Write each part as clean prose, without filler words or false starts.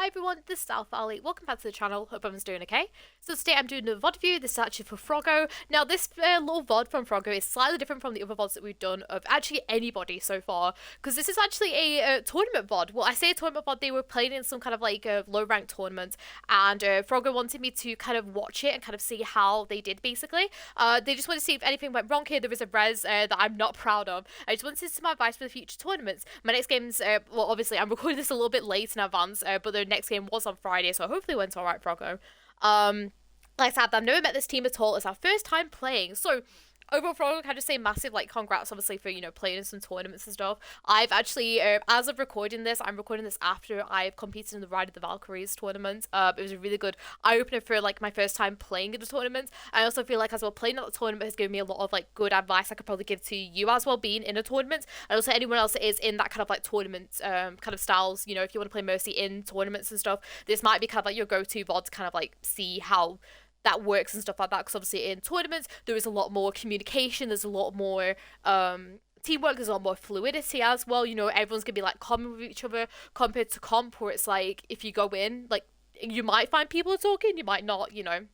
Hi everyone, this is AlphaAli. Welcome back to the channel. Hope everyone's doing okay. So today I'm doing a VOD review. This is actually for Froggo. Now this little VOD from Froggo is slightly different from the other VODs that we've done of actually anybody so far, because this is actually a tournament VOD. Well, I say a tournament VOD, they were playing in some kind of like a low ranked tournament, and Froggo wanted me to kind of watch it and kind of see how they did basically. They just wanted to see if anything went wrong here. There is a res that I'm not proud of. I just wanted some advice for the future tournaments. My next game's, well obviously I'm recording this a little bit late in advance, but the next game was on Friday, so hopefully it went alright, Froggo. Like I said, I've never met this team at all. It's our first time playing, so overall, Froggo, can I just say massive, like, congrats, obviously, for, you know, playing in some tournaments and stuff. I've actually, as of recording this, I'm recording this after I've competed in the Ride of the Valkyries tournament. It was a really good eye-opener for, like, my first time playing in the tournament. I also feel like, as well, playing at the tournament has given me a lot of, like, good advice I could probably give to you as well, being in a tournament. And also anyone else that is in that kind of, like, tournament, kind of styles, you know, if you want to play Mercy in tournaments and stuff, this might be kind of, like, your go-to VOD to kind of, like, see how that works and stuff like that, because obviously in tournaments there is a lot more communication, there's a lot more teamwork, there's a lot more fluidity as well, you know, everyone's gonna be like common with each other compared to comp where it's like if you go in, like, you might find people talking, you might not, you know.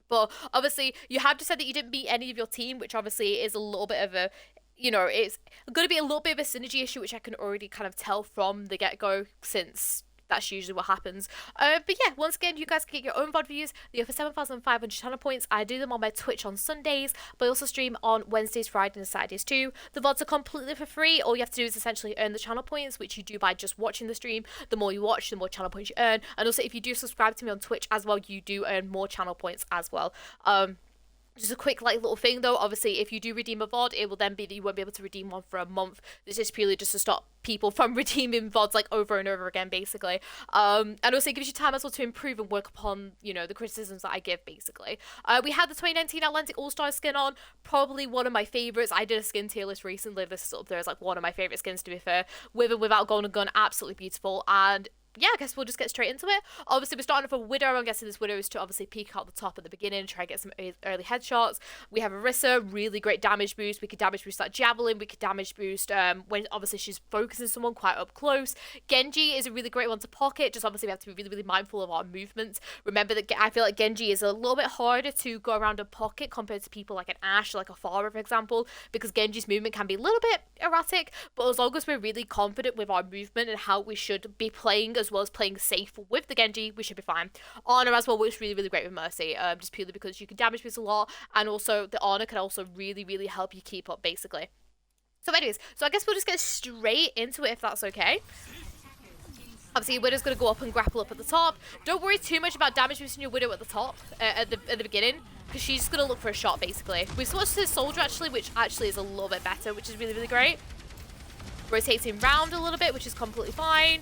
But obviously you have just said that you didn't beat any of your team, which obviously is a little bit of a, you know, it's going to be a little bit of a synergy issue, which I can already kind of tell from the get-go, since that's usually what happens. But yeah, once again, you guys can get your own VOD views. They offer 7,500 channel points. I do them on my Twitch on Sundays, but I also stream on Wednesdays, Fridays, and Saturdays too. The VODs are completely for free. All you have to do is essentially earn the channel points, which you do by just watching the stream. The more you watch, the more channel points you earn. And also, if you do subscribe to me on Twitch as well, you do earn more channel points as well. Just a quick like little thing though, obviously if you do redeem a VOD, it will then be that you won't be able to redeem one for a month. This is purely just to stop people from redeeming VODs like over and over again basically. And also it gives you time as well to improve and work upon, you know, the criticisms that I give basically. We had the 2019 Atlantic All-Star skin on, probably one of my favourites. I did a skin tier list recently, this is up there as like one of my favourite skins to be fair. With and without Golden Gun, absolutely beautiful. And yeah, I guess we'll just get straight into it. Obviously, we're starting off with a Widow. I'm guessing this Widow is to obviously peek out the top at the beginning and try to get some early headshots. We have Orisa, really great damage boost. We could damage boost that Javelin. We could damage boost when obviously she's focusing someone quite up close. Genji is a really great one to pocket. Just obviously we have to be really, really mindful of our movements. Remember that I feel like Genji is a little bit harder to go around a pocket compared to people like an Ashe, like a Pharah, for example, because Genji's movement can be a little bit erratic. But as long as we're really confident with our movement and how we should be playing, as well as playing safe with the Genji, we should be fine. Honor as well works really, really great with Mercy, just purely because you can damage boost a lot, and also the Honor can also really, really help you keep up, basically. So anyways, so I guess we'll just get straight into it if that's okay. Obviously, your Widow's going to go up and grapple up at the top. Don't worry too much about damage boosting your Widow at the top, at the beginning, because she's just going to look for a shot, basically. We switched to the Soldier, actually, which actually is a little bit better, which is really, really great. Rotating round a little bit, which is completely fine.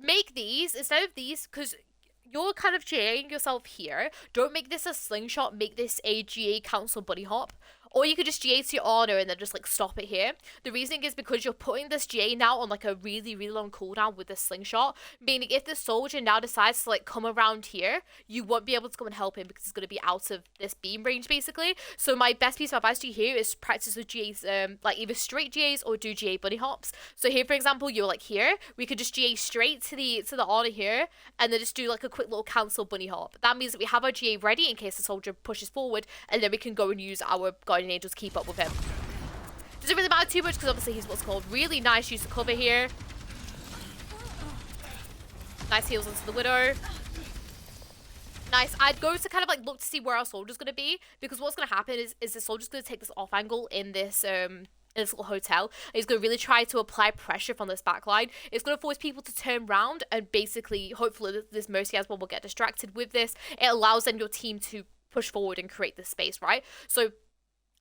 Make these, instead of these, because you're kind of GAing yourself here, don't make this a slingshot, make this a GA council bunny hop. Or you could just GA to your Honor and then just like stop it here. The reasoning is because you're putting this GA now on like a really, really long cooldown with this slingshot. Meaning if the Soldier now decides to like come around here, you won't be able to come and help him because he's going to be out of this beam range basically. So my best piece of advice to you here is practice with GAs, like either straight GAs or do GA bunny hops. So here for example, you're like here, we could just GA straight to the Honor here and then just do like a quick little cancel bunny hop. That means that we have our GA ready in case the Soldier pushes forward, and then we can go and use our Guardian Angels to keep up with him. Doesn't really matter too much because obviously he's what's called really nice use of cover here. Nice heals onto the Widow. Nice. I'd go to kind of like look to see where our Soldier's going to be, because what's going to happen is the Soldier's going to take this off angle in this little hotel. He's going to really try to apply pressure from this backline. It's going to force people to turn around, and basically hopefully this Mercy as well will get distracted with this. It allows then your team to push forward and create this space, right? So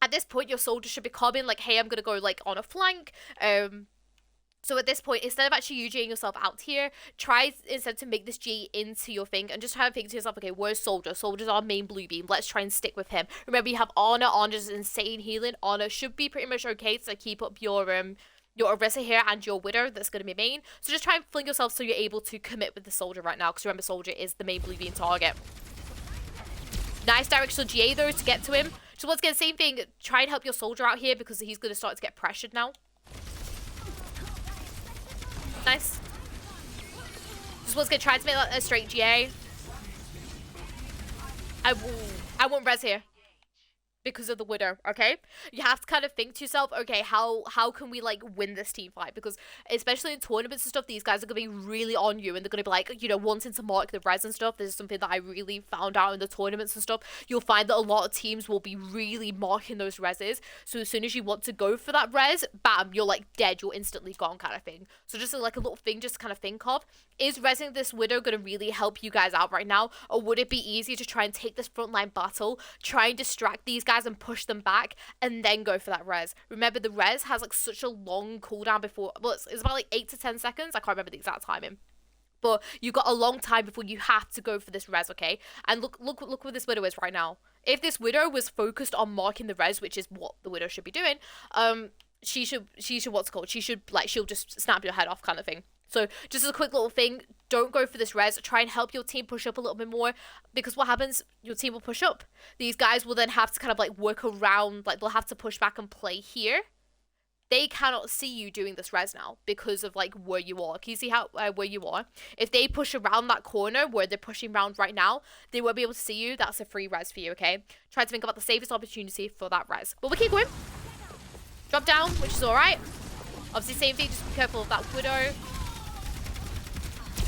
at this point, your Soldier should be coming like, hey, I'm going to go like on a flank. So at this point, instead of actually you GAing yourself out here, try instead to make this G into your thing and just try to think to yourself, okay, where's Soldier? Soldier's our main blue beam. Let's try and stick with him. Remember, you have Honor. Honor's insane healing. Honor should be pretty much okay to keep up your Orisa here and your Widow. That's going to be main. So just try and fling yourself so you're able to commit with the Soldier right now, because remember, Soldier is the main blue beam target. Nice directional GA though to get to him. So once again, same thing. Try and help your Soldier out here because he's going to start to get pressured now. Nice. Just was gonna try to make that a straight GA. I won't res here because of the Widow, okay? You have to kind of think to yourself, okay, how can we like win this team fight? Because especially in tournaments and stuff, these guys are gonna be really on you, and they're gonna be like, you know, wanting to mark the res and stuff. This is something that I really found out in the tournaments and stuff. You'll find that a lot of teams will be really marking those reses. So as soon as you want to go for that res, bam, you're like dead, you're instantly gone kind of thing. So just like a little thing just to kind of think of. Is resing this Widow gonna really help you guys out right now? Or would it be easier to try and take this frontline battle, try and distract these guys and push them back, and then go for that res? Remember, the res has like such a long cooldown before, well, it's about like 8 to 10 seconds. I can't remember the exact timing, but you got a long time before you have to go for this res, okay? And look where this Widow is right now. If this Widow was focused on marking the res, which is what the Widow should be doing, she should what's it called? She should like, she'll just snap your head off kind of thing. So just as a quick little thing, don't go for this res. Try and help your team push up a little bit more, because what happens, your team will push up. These guys will then have to kind of like work around, like they'll have to push back and play here. They cannot see you doing this res now because of like where you are. Can you see how where you are? If they push around that corner where they're pushing around right now, they won't be able to see you. That's a free res for you, okay? Try to think about the safest opportunity for that res. But we'll keep going. Drop down, which is alright. Obviously, same thing, just be careful of that Widow.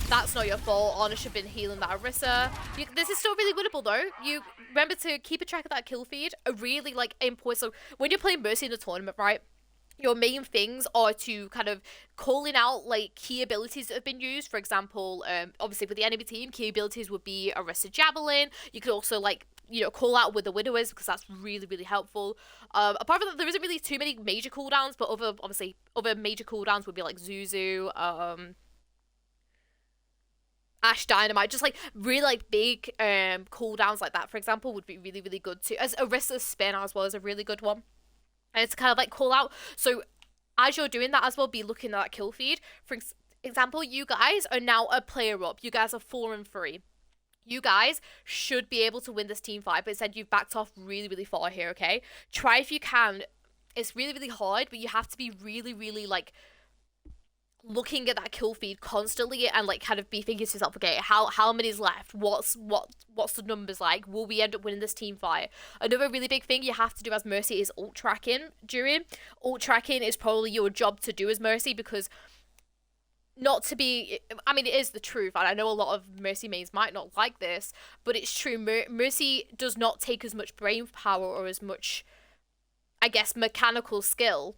That's not your fault. Honor should have been healing that Orisa. This is still really winnable though. You remember to keep a track of that kill feed. A really like important. So when you're playing Mercy in a tournament, right? Your main things are to kind of calling out like key abilities that have been used. For example, obviously with the enemy team, key abilities would be Orisa Javelin. You could also like, you know, call out with the Widow is, because that's really, really helpful. Apart from that, there isn't really too many major cooldowns, but other major cooldowns would be like Zuzu, Ash Dynamite, just like really like big cooldowns like that, for example, would be really, really good too. As Orisa's spin as well is a really good one. And it's kind of like call out. So as you're doing that as well, be looking at that kill feed. For example, you guys are now a player up. You guys are 4 and 3. You guys should be able to win this team fight, but instead you've backed off really, really far here, okay? Try if you can. It's really, really hard, but you have to be really, really like looking at that kill feed constantly and like kind of be thinking to yourself, okay, how many's left? What's the numbers like? Will we end up winning this team fight? Another really big thing you have to do as Mercy is ult tracking. Ult tracking is probably your job to do as Mercy, because not to be, I mean, it is the truth, and I know a lot of Mercy mains might not like this, but it's true. Mercy does not take as much brain power or as much, I guess, mechanical skill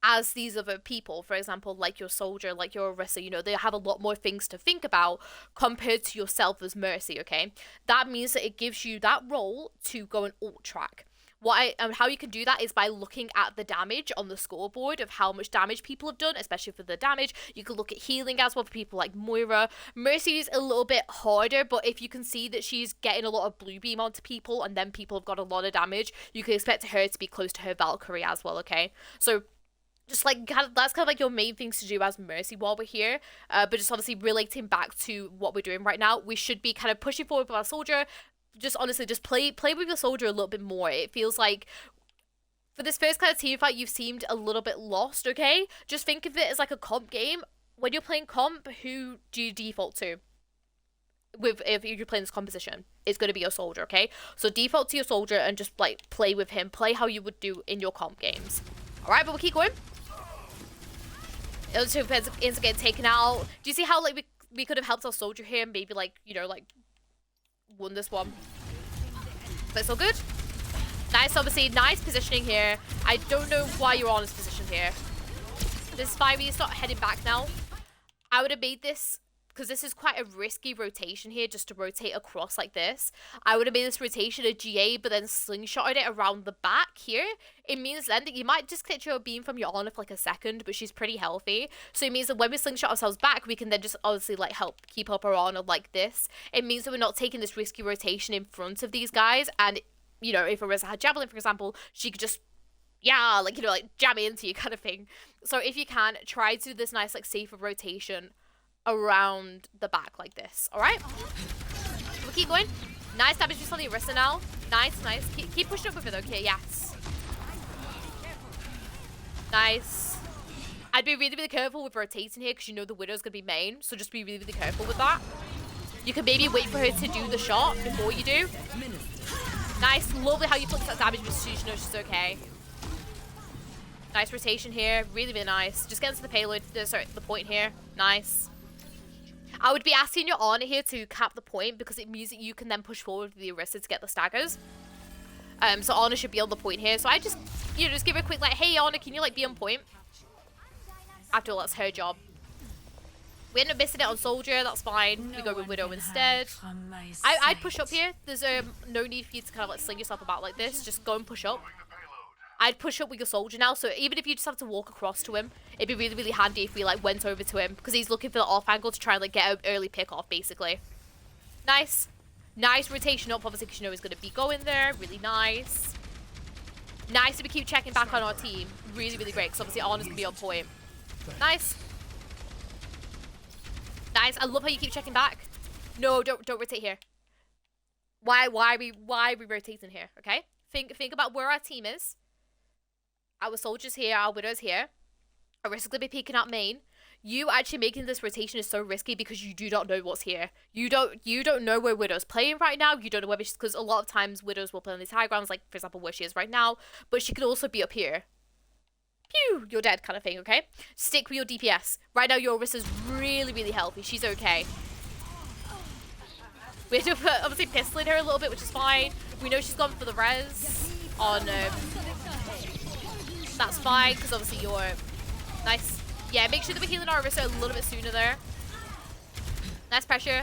as these other people. For example, like your soldier, like your Orisa, you know, they have a lot more things to think about compared to yourself as Mercy, okay? That means that it gives you that role to go and ult track. How you can do that is by looking at the damage on the scoreboard of how much damage people have done, especially for the damage. You can look at healing as well for people like Moira. Mercy is a little bit harder, but if you can see that she's getting a lot of blue beam onto people and then people have got a lot of damage, you can expect her to be close to her Valkyrie as well, okay? So just like that's kind of like your main things to do as Mercy while we're here, but just obviously relating back to what we're doing right now, we should be kind of pushing forward with our soldier. Just honestly, just play with your soldier a little bit more. It feels like for this first kind of team fight, you've seemed a little bit lost, okay? Just think of it as like a comp game. When you're playing comp, who do you default to? If you're playing this composition, it's going to be your soldier, okay? So default to your soldier and just like play with him. Play how you would do in your comp games. Alright, but we'll keep going. Those two ends up getting taken out. Do you see how like we could have helped our soldier here and maybe like, you know, like won this one? But it's all good. Nice, obviously, nice positioning here. I don't know why you're on this position here. This is fine. We start heading back now. I would have made this, because this is quite a risky rotation here, just to rotate across like this. I would have made this rotation a GA, but then slingshotted it around the back here. It means then that you might just catch your beam from your Honor for like a second, but she's pretty healthy. So it means that when we slingshot ourselves back, we can then just obviously like help keep up our Honor like this. It means that we're not taking this risky rotation in front of these guys. And, you know, if Orisa had Javelin, for example, she could just, yeah, like, you know, like jam into you kind of thing. So if you can, try to do this nice like safer rotation around the back like this. All right, we'll keep going. Nice damage just on the Orisa now. Nice. Keep pushing up with it, okay? Yes. Nice. I'd be really, really careful with rotating here because you know the Widow's going to be main. So just be really, really careful with that. You can maybe wait for her to do the shot before you do. Nice. Lovely how you put that damage boost so you know she's okay. Nice rotation here. Really, really nice. Just get into the payload. Sorry, the point here. Nice. I would be asking your Ana here to cap the point because it means that you can then push forward with the Orisa to get the staggers. So Ana should be on the point here. So I just, you know, just give her a quick like, hey Ana, can you like be on point? After all, that's her job. We end up missing it on Soldier. That's fine. We go with Widow instead. I'd push up here. There's no need for you to kind of like sling yourself about like this. Just go and push up. I'd push up with your Soldier now, so even if you just have to walk across to him, it'd be really, really handy if we, like, went over to him, because he's looking for the off angle to try and, like, get an early pick-off, basically. Nice. Nice rotation up, obviously, because you know he's going to be going there. Really nice. Nice that we keep checking back on our team. Really, really great, because obviously Ana's going to be on point. Nice. Nice. I love how you keep checking back. No, don't rotate here. Why are we rotating here, okay? Think about where our team is. Our Soldiers here, our Widow's here. Orisa's gonna be peeking out main. You actually making this rotation is so risky because you do not know what's here. You don't know where Widow's playing right now. You don't know where she's, because a lot of times Widows will play on these high grounds, like for example where she is right now. But she could also be up here. Pew! You're dead kind of thing, okay? Stick with your DPS. Right now your Orisa's really, really healthy. She's okay. We have to obviously pistoling her a little bit, which is fine. We know she's gone for the res on that's fine, because obviously you're nice. Yeah, make sure that we're healing our Orisa a little bit sooner there. Nice pressure.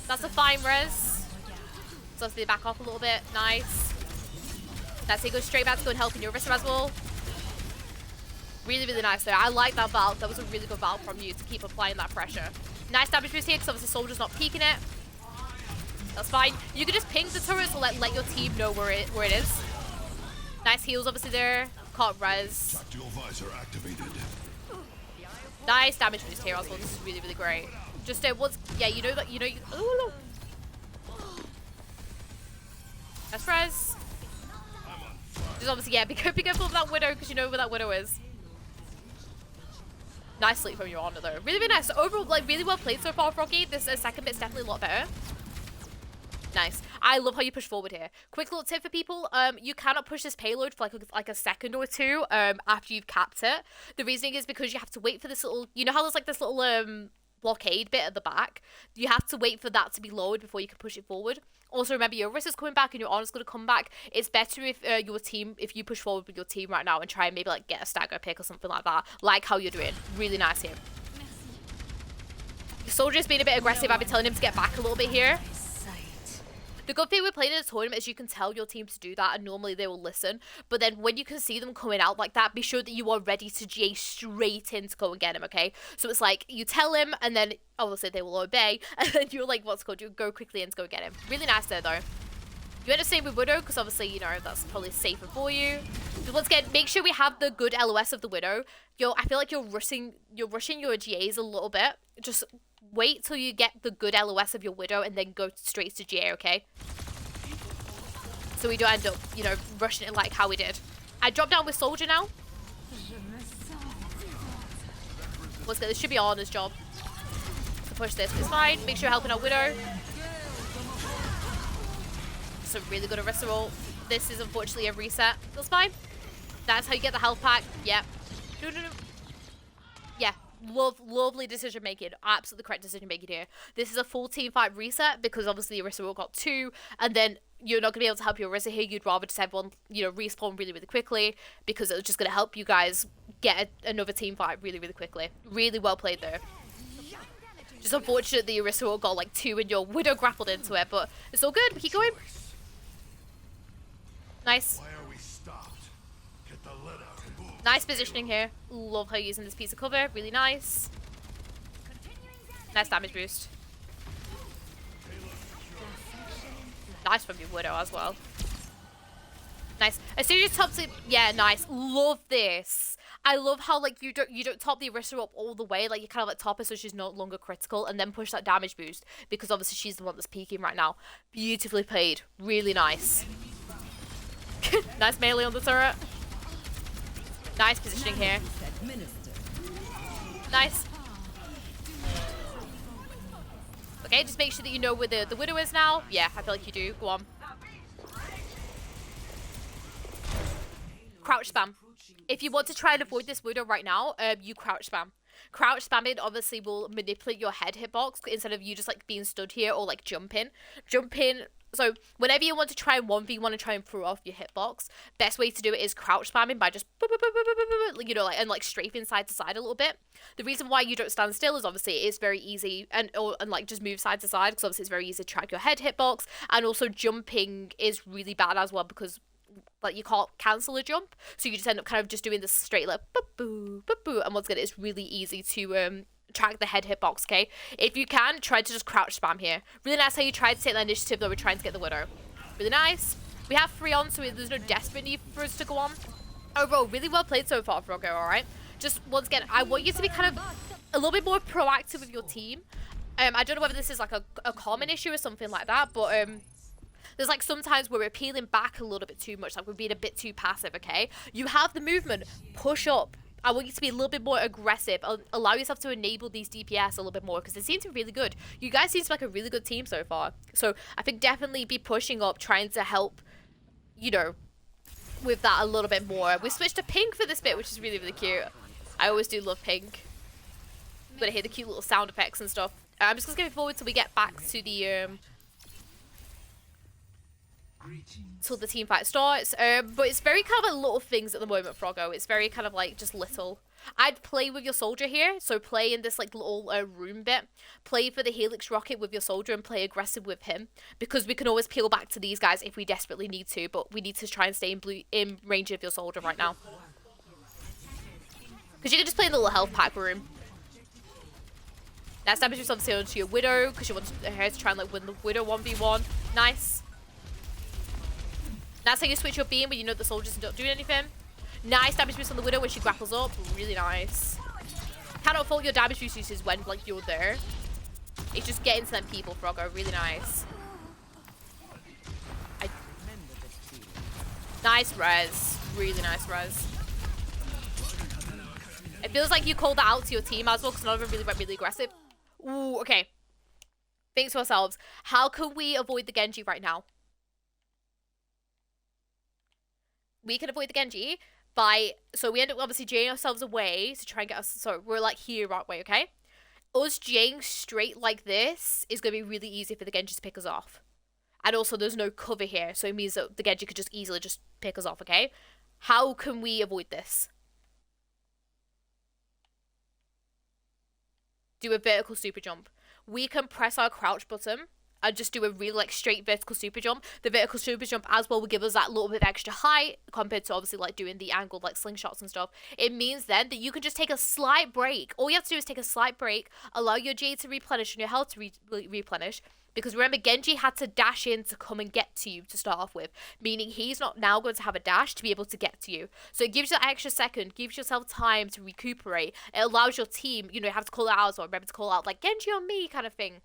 That's a fine res. So obviously back off a little bit. Nice. That's it. Go straight back to go and help in your Orisa as well. Really, really nice there. I like that valve. That was a really good valve from you to keep applying that pressure. Nice damage boost here, because obviously Soldier's not peeking it. That's fine. You can just ping the turret to let your team know where it is. Nice heals obviously there. Can't res. Nice damage boost here as well. This is really, really great. Just once, yeah, you know that you. Oh, nice res. Just obviously, yeah, be careful of that Widow because you know where that Widow is. Nice sleep from your Ana though. Really, really nice. So overall, like really well played so far, Froggy. This second bit's definitely a lot better. Nice. I love how you push forward here. Quick little tip for people, you cannot push this payload for like a second or two after you've capped it. The reasoning is because you have to wait for this little, you know how there's like this little blockade bit at the back? You have to wait for that to be lowered before you can push it forward. Also remember your Orisa's coming back and your Ana's going to come back. It's better if if you push forward with your team right now and try and maybe like get a stagger pick or something like that. Like how you're doing. Really nice here. The Soldier's being a bit aggressive. I've been telling him to get back a little bit here. The good thing with playing in a tournament is you can tell your team to do that and normally they will listen. But then when you can see them coming out like that, be sure that you are ready to GA straight in to go and get him, okay? So it's like you tell him and then obviously they will obey and then you're like, what's called? You go quickly in to go get him. Really nice there though. You end up staying with Widow because obviously, you know, that's probably safer for you. But once again, make sure we have the good LOS of the Widow. I feel like you're rushing your GAs a little bit. Just wait till you get the good LOS of your Widow and then go straight to GA, okay? So we don't end up, you know, rushing it like how we did. I drop down with Soldier now. Let's go. This should be Ana's job to push this. It's fine. Make sure you're helping our Widow. It's a really good Orisa roll. This is unfortunately a reset. That's fine. That's how you get the health pack. Yep. No. Yeah. Lovely decision making. Absolutely correct decision making here. This is a full team fight reset because obviously Orisa roll got 2 and then you're not going to be able to help your Orisa here. You'd rather just have everyone, you know, respawn really, really quickly because it was just going to help you guys get another team fight really, really quickly. Really well played there. Just unfortunate that your Orisa roll got like 2 and your Widow grappled into it, but it's all good. We keep going. Nice. Nice positioning here. Love how you're using this piece of cover. Really nice. Nice damage boost. Nice from your Widow as well. Nice. As soon as you top it, yeah, nice. Love this. I love how like you don't top the Orisa up all the way. Like you kind of like top her so she's no longer critical, and then push that damage boost because obviously she's the one that's peaking right now. Beautifully played. Really nice. Nice melee on the turret. Nice positioning here. Nice. Okay, just make sure that you know where the Widow is now. Yeah, I feel like you do. Go on. Crouch spam. If you want to try and avoid this Widow right now, you crouch spam. Crouch spamming obviously will manipulate your head hitbox instead of you just like being stood here or like jumping. So whenever you want to try and 1v1 and try and throw off your hitbox, best way to do it is crouch spamming by just, you know, like, and like strafing side to side a little bit. The reason why you don't stand still is obviously it's very easy and like just move side to side because obviously it's very easy to track your head hitbox, and also jumping is really bad as well because like you can't cancel a jump, so you just end up kind of just doing this straight like boo, and once again it's really easy to track the head hitbox. Okay, if you can, try to just crouch spam here. Really nice how you tried to take the initiative though. We're trying to get the Widow. Really nice. We have 3 on, so there's no desperate need for us to go on. Overall, really well played so far, Froggo. All right, just once again, I want you to be kind of a little bit more proactive with your team. I don't know whether this is like a common issue or something like that, but there's like sometimes we're peeling back a little bit too much, like we're being a bit too passive. Okay, you have the movement, push up. I want you to be a little bit more aggressive. Allow yourself to enable these DPS a little bit more because they seem to be really good. You guys seem to be like a really good team so far. So I think definitely be pushing up, trying to help, you know, with that a little bit more. We switched to pink for this bit, which is really, really cute. I always do love pink. I'm gonna hear the cute little sound effects and stuff. I'm just gonna skip forward till we get back to the till the team fight starts, but it's very kind of like little things at the moment, Froggo. It's very kind of like just little. I'd play with your soldier here, so play in this like little room bit. Play for the Helix rocket with your soldier and play aggressive with him, because we can always peel back to these guys if we desperately need to, but we need to try and stay in range of your soldier right now. Because you can just play in the little health pack room. That's damage yourself onto your Widow, because you want her to try and like win the Widow 1v1. Nice. That's how you switch your beam when you know the soldier's not doing anything. Nice damage boost on the Widow when she grapples up. Really nice. Cannot fault your damage boost uses when like you're there. It's just getting to them people, Froggo. Really nice. Nice res. Really nice res. It feels like you called that out to your team as well because none of them really went really aggressive. Ooh, okay. Think to ourselves, how can we avoid the Genji right now? We can avoid the Genji by, so we end up obviously J'ing ourselves away to try and get us, so we're like here right way, okay? Us J'ing straight like this is going to be really easy for the Genji to pick us off. And also there's no cover here, so it means that the Genji could just easily just pick us off, okay? How can we avoid this? Do a vertical super jump. We can press our crouch button and just do a real like straight vertical super jump. The vertical super jump as well will give us that little bit of extra height compared to obviously like doing the angled like slingshots and stuff. It means then that you can just take a slight break. All you have to do is take a slight break, allow your Jade to replenish and your health to replenish. Because remember, Genji had to dash in to come and get to you to start off with, meaning he's not now going to have a dash to be able to get to you. So it gives you that extra second, gives yourself time to recuperate. It allows your team, you know, you have to call it out or remember to call out like Genji on me kind of thing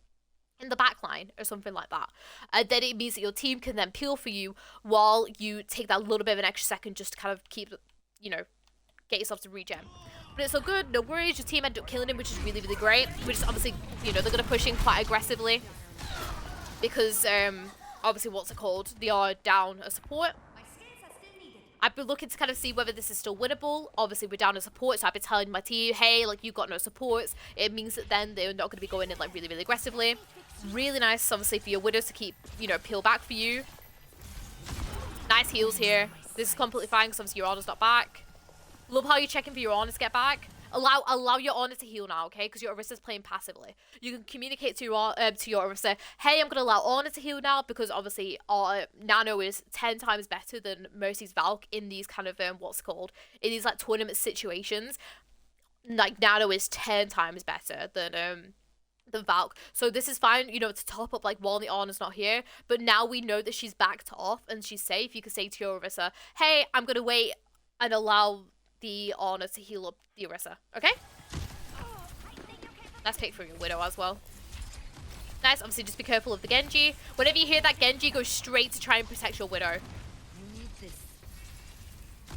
in the back line or something like that. And then it means that your team can then peel for you while you take that little bit of an extra second just to kind of keep, you know, get yourself to regen. But it's all good, no worries, your team ended up killing him, which is really, really great. Which is obviously, you know, they're going to push in quite aggressively. Because, obviously, what's it called? They are down a support. I've been looking to kind of see whether this is still winnable. Obviously, we're down a support, so I've been telling my team, hey, like, you've got no supports. It means that then they're not going to be going in, like, really, really aggressively. Really nice, obviously, for your Widows to keep, you know, peel back for you. Nice heals here. This is completely fine, because obviously your Honor's not back. Love how you're checking for your Honor to get back. Allow your Honor to heal now, okay? Because your Orisa's playing passively. You can communicate to your Orisa, hey, I'm going to allow Honor to heal now because obviously our Nano is 10 times better than Mercy's Valk in these kind of, in these like tournament situations. Like Nano is 10 times better than Valk. So this is fine, you know, to top up like while the Honor's not here. But now we know that she's backed off and she's safe. You can say to your Orisa, hey, I'm going to wait and allow the Honor to heal up the Orisa, okay? Let's pick for your Widow as well. Nice, obviously just be careful of the Genji. Whenever you hear that Genji, go straight to try and protect your Widow.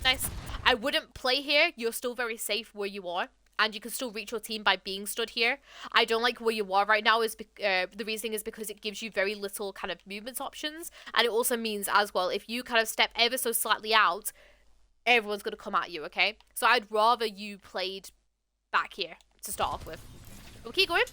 Nice. I wouldn't play here. You're still very safe where you are, and you can still reach your team by being stood here. I don't like where you are right now. The reason is because it gives you very little kind of movement options, and it also means as well, if you kind of step ever so slightly out, everyone's going to come at you, okay? So I'd rather you played back here to start off with. We'll keep going.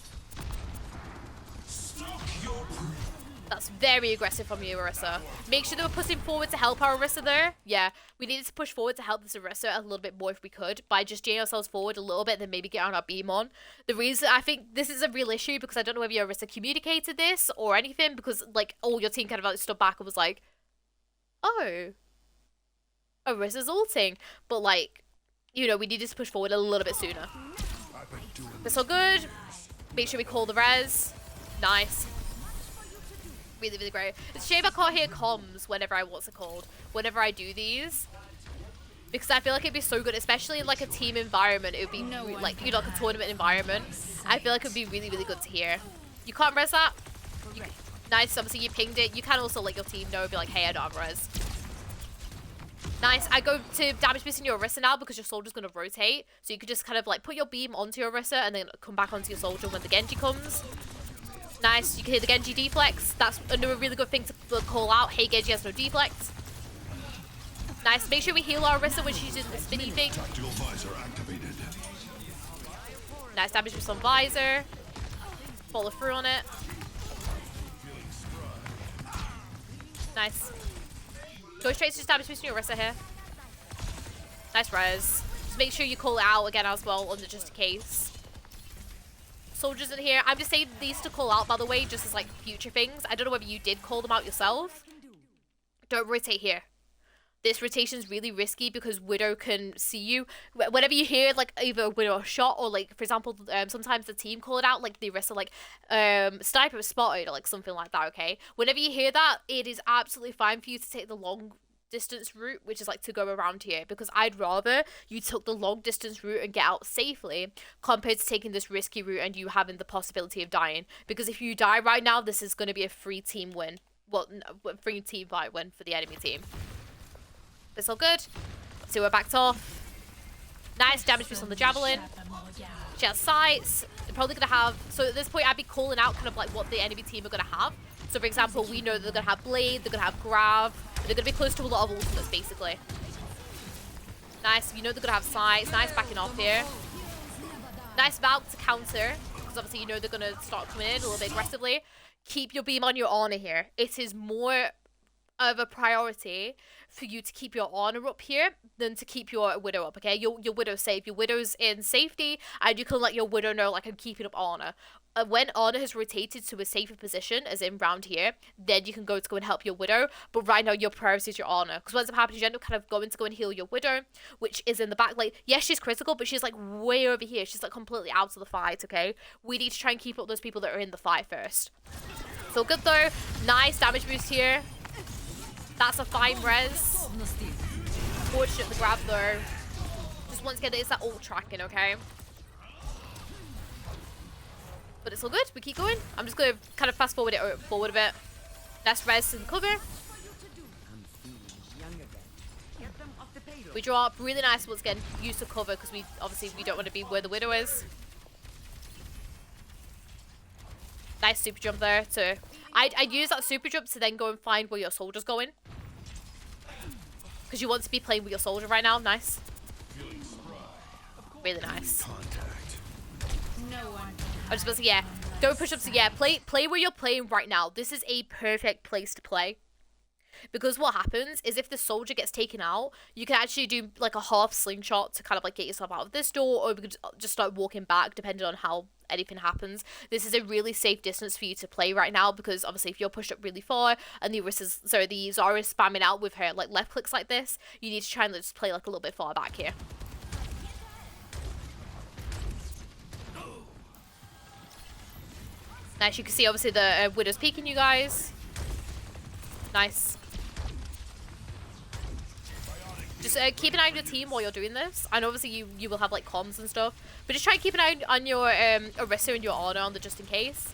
That's very aggressive from you, Orisa. Make sure that we're pushing forward to help our Orisa there. Yeah, we needed to push forward to help this Orisa a little bit more if we could, by just getting ourselves forward a little bit, then maybe get on our beam on. The reason, I think this is a real issue, because I don't know whether your Orisa communicated this or anything, because, like, all your team kind of like stood back and was like, oh, Orisa's ulting. But, like, you know, we needed to push forward a little bit sooner. That's all good. Make sure we call the res. Nice. Really, really great. It's a shame I can't hear comms whenever whenever I do these, because I feel like it'd be so good, especially in like a team environment. It would be like, you know, like a tournament environment. I feel like it would be really, really good to hear. You can't res that? Nice, obviously you pinged it. You can also let your team know, be like, hey, I don't have res. Nice. I go to damage boosting your Orisa now because your soldier's going to rotate, so you could just kind of like put your beam onto your Orisa and then come back onto your soldier when the Genji comes. Nice, you can hear the Genji deflex. That's another really good thing to call out. Hey, Genji has no deflex. Nice, make sure we heal our Orisa when she's doing the spinny thing. Nice damage with some visor. Follow through on it. Nice. Go straight to just damage boosting your Orisa here. Nice res. Just make sure you call it out again as well, under just in case. Soldiers in here. I'm just saying these to call out, by the way, just as like future things. I don't know whether you did call them out yourself. Don't rotate here. This rotation is really risky because Widow can see you. Whenever you hear like either a Widow shot or like, for example, sometimes the team call it out, like the rest are like, sniper spotted or like something like that, okay? Whenever you hear that, it is absolutely fine for you to take the long distance route, which is like to go around here, because I'd rather you took the long distance route and get out safely compared to taking this risky route and you having the possibility of dying. Because if you die right now, this is going to be a free team win. Well, free team fight win for the enemy team. It's all good. So we're backed off. Nice damage boost on the javelin. She has sights. They're probably going to have, so at this point I'd be calling out kind of like what the enemy team are going to have. So for example, we know that they're going to have blade, they're going to have grav. They're going to be close to a lot of ultimates, basically. Nice. You know they're going to have sights. Nice backing off here. Nice Valk to counter, because obviously you know they're going to start coming in a little bit aggressively. Keep your beam on your honor here. It is more of a priority for you to keep your honor up here than to keep your Widow up, okay? Your Widow's safe. Your Widow's in safety, and you can let your Widow know, like, I'm keeping up honor. When honor has rotated to a safer position, as in round here, then you can go and help your Widow. But right now, your priority is your honor. Because what ends up happening, you end up kind of going to go and heal your Widow, which is in the back. Like, yes, she's critical, but she's like way over here. She's like completely out of the fight, okay? We need to try and keep up those people that are in the fight first. So good though. Nice damage boost here. That's a fine res. Fortunate the grab though. Just once again, it's that ult tracking, okay? But it's all good. We keep going. I'm just going to kind of fast forward it forward a bit. That's res and cover. We draw up really nice once again. Use the cover because we don't want to be where the Widow is. Nice super jump there. I'd use that super jump to then go and find where your soldier's going. Because you want to be playing with your soldier right now. Nice. Really nice. I was supposed to, yeah. Don't push up to, yeah. Play where you're playing right now. This is a perfect place to play. Because what happens is if the soldier gets taken out, you can actually do like a half slingshot to kind of like get yourself out of this door, or you can just start walking back depending on how anything happens. This is a really safe distance for you to play right now, because obviously if you're pushed up really far and the Zara is spamming out with her like left clicks like this, you need to try and just play like a little bit far back here. Nice, you can see obviously the Widow's peeking you guys. Nice. Just keep an eye on your team while you're doing this. And obviously you will have like comms and stuff. But just try and keep an eye on your Orisa and your honor on the just in case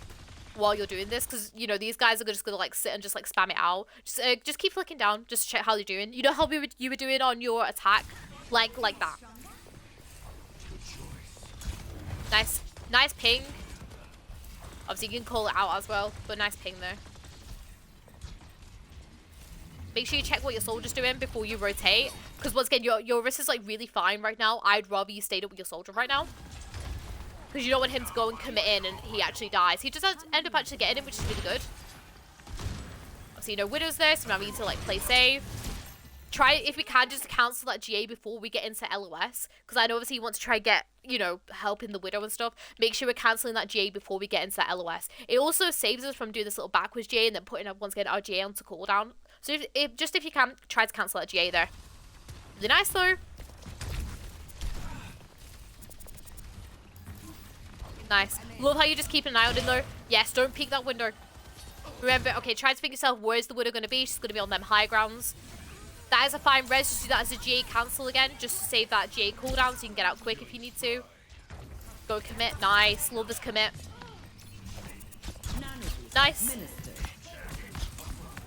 while you're doing this. Because, you know, these guys are just going to like sit and just like spam it out. Just keep flicking down. Just check how you're doing. You know how you were doing on your attack Like that. Nice ping. Obviously, you can call it out as well, but nice ping there. Make sure you check what your soldier's doing before you rotate, because once again, your wrist is like really fine right now. I'd rather you stayed up with your soldier right now, because you don't want him to go and commit in and he actually dies. He just end up actually getting him, which is really good. Obviously, no Widow's there, so now we need to like play safe. Try, if we can, just cancel that GA before we get into LOS, because I know obviously you want to try get, you know, help in the Widow and stuff. Make sure we're cancelling that GA before we get into that LOS. It also saves us from doing this little backwards GA and then putting up once again our GA onto cooldown. So if you can, try to cancel that GA there. Really nice though. Nice. Love how you just keep an eye on him though. Yes, don't peek that window. Remember, okay, try to think yourself, where's the Widow going to be? She's going to be on them high grounds. That is a fine res. Just do that as a GA cancel again, just to save that GA cooldown so you can get out quick if you need to. Go commit. Nice. Love this commit. Nice.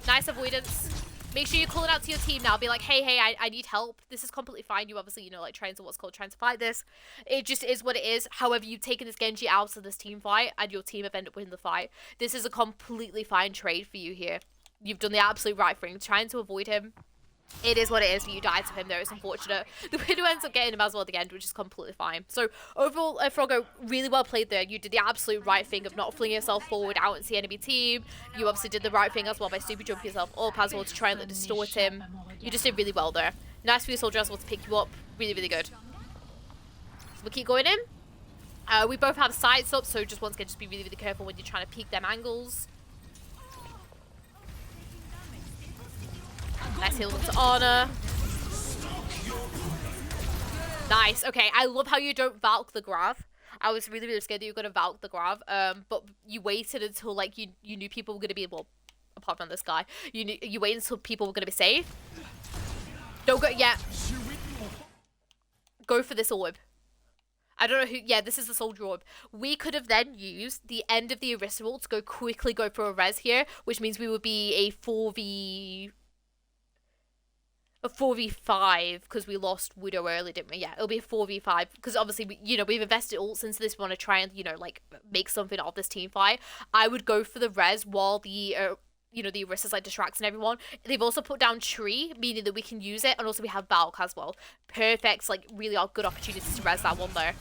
Nice avoidance. Make sure you call it out to your team now. Be like, hey, I need help. This is completely fine. You obviously, you know, like trying to fight this. It just is what it is. However, you've taken this Genji out of this team fight and your team have ended up winning the fight. This is a completely fine trade for you here. You've done the absolute right thing. Trying to avoid him. It is what it is. You died to him though. It's unfortunate. The Widow ends up getting him as well at the end, which is completely fine. So overall, Froggo, really well played there. You did the absolute right thing of not flinging yourself forward out into the enemy team. You obviously did the right thing as well by super jumping yourself up as well to try and like, distort him. You just did really well there. Nice for your soldier as well to pick you up. Really, really good. So we'll keep going in. We both have sights up, so just once again, just be really, really careful when you're trying to peek them angles. Nice heal to Honor. Nice. Okay, I love how you don't Valk the Grav. I was really, really scared that you were going to Valk the Grav. But you waited until like you knew people were going to be, well, apart from this guy, you waited until people were going to be safe. Don't go yet. Go for this orb. I don't know who. Yeah, this is the soldier orb. We could have then used the end of the Orisa ult to quickly go for a res here, which means we would be a 4v5 because we lost Widow early, didn't we? Yeah, it'll be a 4v5 because obviously, we've invested ults into this. We want to try and, like, make something of this team fight. I would go for the res while the, the Orisa's, like, distracting everyone. They've also put down Tree, meaning that we can use it, and also we have Valk as well. Perfect, like, really are good opportunities to res that one there.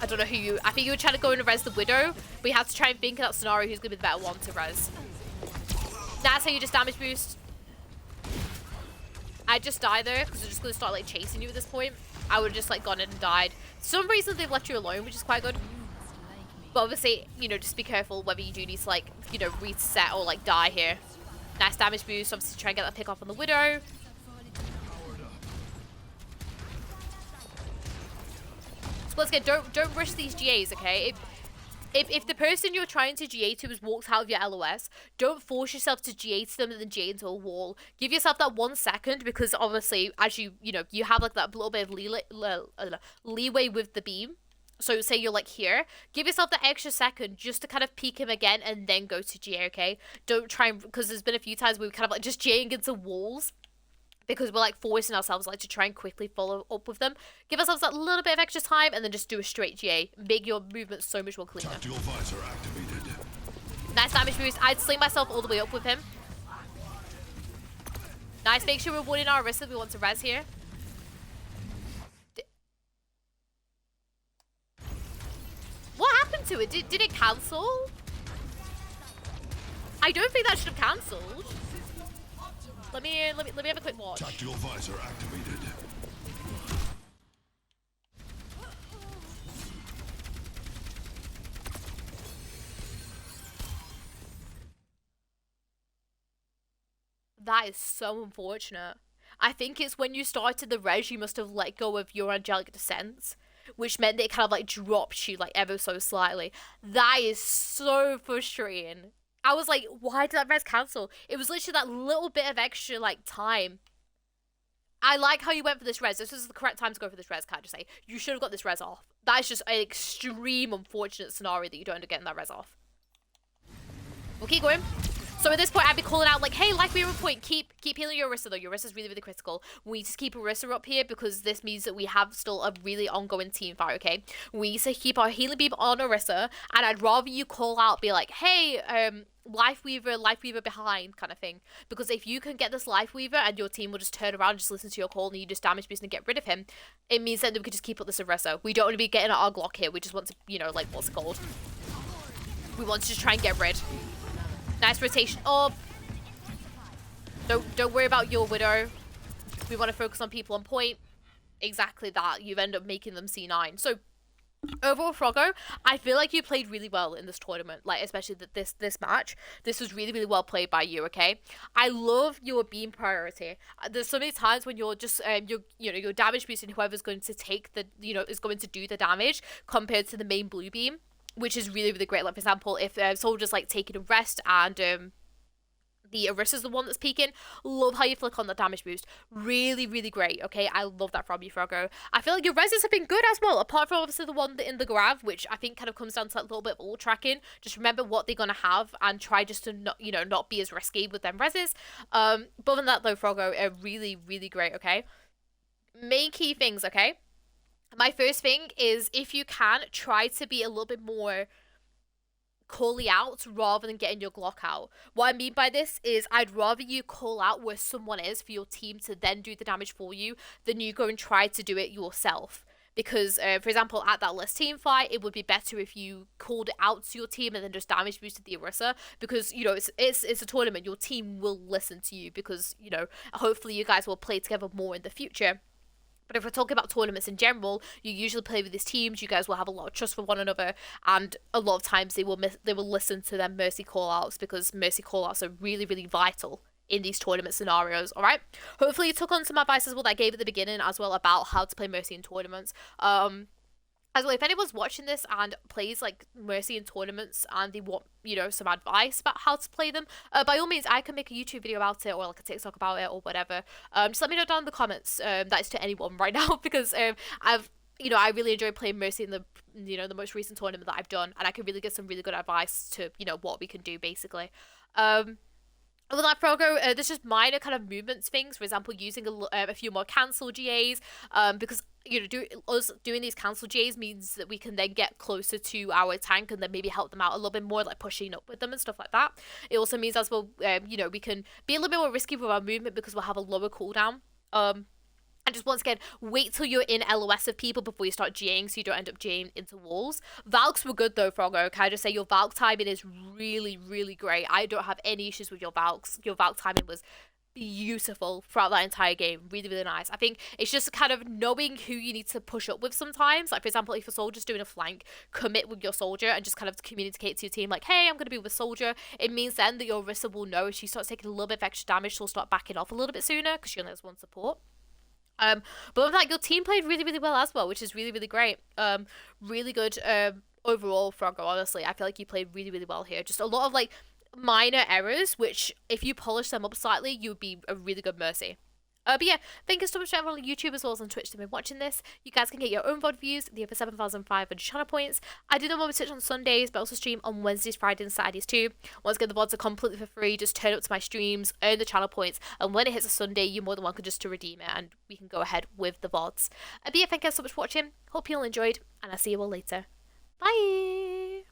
I don't know who you... I think you were trying to go in and res the Widow, but you have to try and think in that scenario who's going to be the better one to res. That's how you just damage boost. I just die there because they're just going to start like chasing you at this point. I would have just like gone in and died. For some reason they've left you alone, which is quite good. But obviously, just be careful whether you do need to like, reset or like die here. Nice damage boost. Obviously try and get that pick off on the Widow. So once again, don't rush these GAs, okay? If the person you're trying to GA to has walked out of your LOS, don't force yourself to GA to them and then GA into a wall. Give yourself that 1 second because obviously as you have like that little bit of leeway with the beam. So say you're like here, give yourself that extra second just to kind of peek him again and then go to GA, okay? Don't try and, because there's been a few times where we kind of like just GAing into walls. Because we're like forcing ourselves like to try and quickly follow up with them. Give ourselves that little bit of extra time and then just do a straight GA. Make your movement so much more cleaner. Nice damage boost. I'd sling myself all the way up with him. Nice. Make sure we're winning our Orisa. We want to res here. What happened to it? Did it cancel? I don't think that should have cancelled. Let me have a quick watch. Tactical visor activated. That is so unfortunate. I think it's when you started the res, you must have let go of your angelic descent, which meant that it kind of like dropped you like ever so slightly. That is so frustrating. I was like, why did that res cancel? It was literally that little bit of extra, like, time. I like how you went for this res. This was the correct time to go for this res, can I just say. You should have got this res off. That is just an extreme unfortunate scenario that you don't end up getting that res off. We'll keep going. So at this point, I'd be calling out like, hey, life weaver point, keep healing your Orisa though. Your Orisa's really, really critical. We need to keep Orisa up here because this means that we have still a really ongoing team fight, okay? We need to keep our healing beam on Orisa, and I'd rather you call out, be like, hey, life weaver behind kind of thing. Because if you can get this life weaver and your team will just turn around and just listen to your call and you just damage boost and get rid of him, it means that we could just keep up this Orisa. We don't want to be getting our Glock here. We just want to, you know, like, what's it called? We want to just try and get rid. Nice rotation. Oh, don't worry about your Widow. We want to focus on people on point. Exactly that. You end up making them C9. So overall, Froggo, I feel like you played really well in this tournament. Like, especially this match. This was really, really well played by you. Okay. I love your beam priority. There's so many times when you're just you're damage boosting whoever's going to take the is going to do the damage compared to the main blue beam, which is really, really great. Like, for example, if soldier's like taking a rest and the Orisa's the one that's peeking, love how you flick on the damage boost. Really, really great, okay? I love that from you, Froggo. I feel like your reses have been good as well, apart from obviously the one in the grab, which I think kind of comes down to that little bit of ult tracking. Just remember what they're going to have and try just to not be as risky with them reses. But other than that, though, Froggo, really, really great, okay? Main key things, okay? My first thing is, if you can, try to be a little bit more calling out rather than getting your Glock out. What I mean by this is I'd rather you call out where someone is for your team to then do the damage for you than you go and try to do it yourself. Because, for example, at that list team fight, it would be better if you called it out to your team and then just damage boosted the Orisa. Because, it's a tournament. Your team will listen to you because, hopefully you guys will play together more in the future. But if we're talking about tournaments in general, you usually play with these teams. You guys will have a lot of trust for one another, and a lot of times they will listen to their Mercy callouts because Mercy callouts are really, really vital in these tournament scenarios. All right. Hopefully, you took on some advice as well that I gave at the beginning as well about how to play Mercy in tournaments. As well, if anyone's watching this and plays like Mercy in tournaments and they want, some advice about how to play them, by all means, I can make a YouTube video about it or like a TikTok about it or whatever. Just let me know down in the comments. That is to anyone right now because I really enjoy playing Mercy in the most recent tournament that I've done, and I can really get some really good advice to what we can do basically. Other than that, Froggo, there's just minor kind of movements things. For example, using a few more cancel GAs, because us doing these cancel GAs means that we can then get closer to our tank and then maybe help them out a little bit more, like pushing up with them and stuff like that. It also means as well, we can be a little bit more risky with our movement because we'll have a lower cooldown. And just once again, wait till you're in LOS of people before you start GAing so you don't end up GAing into walls. Valks were good though, Froggo. Can I just say your Valk timing is really, really great. I don't have any issues with your Valks. Your Valk timing was beautiful throughout that entire game. Really, really nice. I think it's just kind of knowing who you need to push up with sometimes. Like, for example, if a soldier's doing a flank, commit with your soldier and just kind of communicate to your team like, hey, I'm going to be with a soldier. It means then that your Orisa will know if she starts taking a little bit of extra damage, she'll start backing off a little bit sooner because she only has one support. But with that, your team played really, really well as well, which is really, really great. Really good overall, Froggo, honestly. I feel like you played really, really well here. Just a lot of, like, minor errors, which, if you polish them up slightly, you would be a really good Mercy. But yeah, thank you so much to everyone on YouTube as well as on Twitch that have been watching this. You guys can get your own VOD views, the over 7,500 channel points. I do them on Twitch on Sundays, but also stream on Wednesdays, Fridays, and Saturdays too. Once again, the VODs are completely for free. Just turn up to my streams, earn the channel points, and when it hits a Sunday, you're more than welcome just to redeem it, and we can go ahead with the VODs. But yeah, thank you guys so much for watching. Hope you all enjoyed, and I'll see you all later. Bye!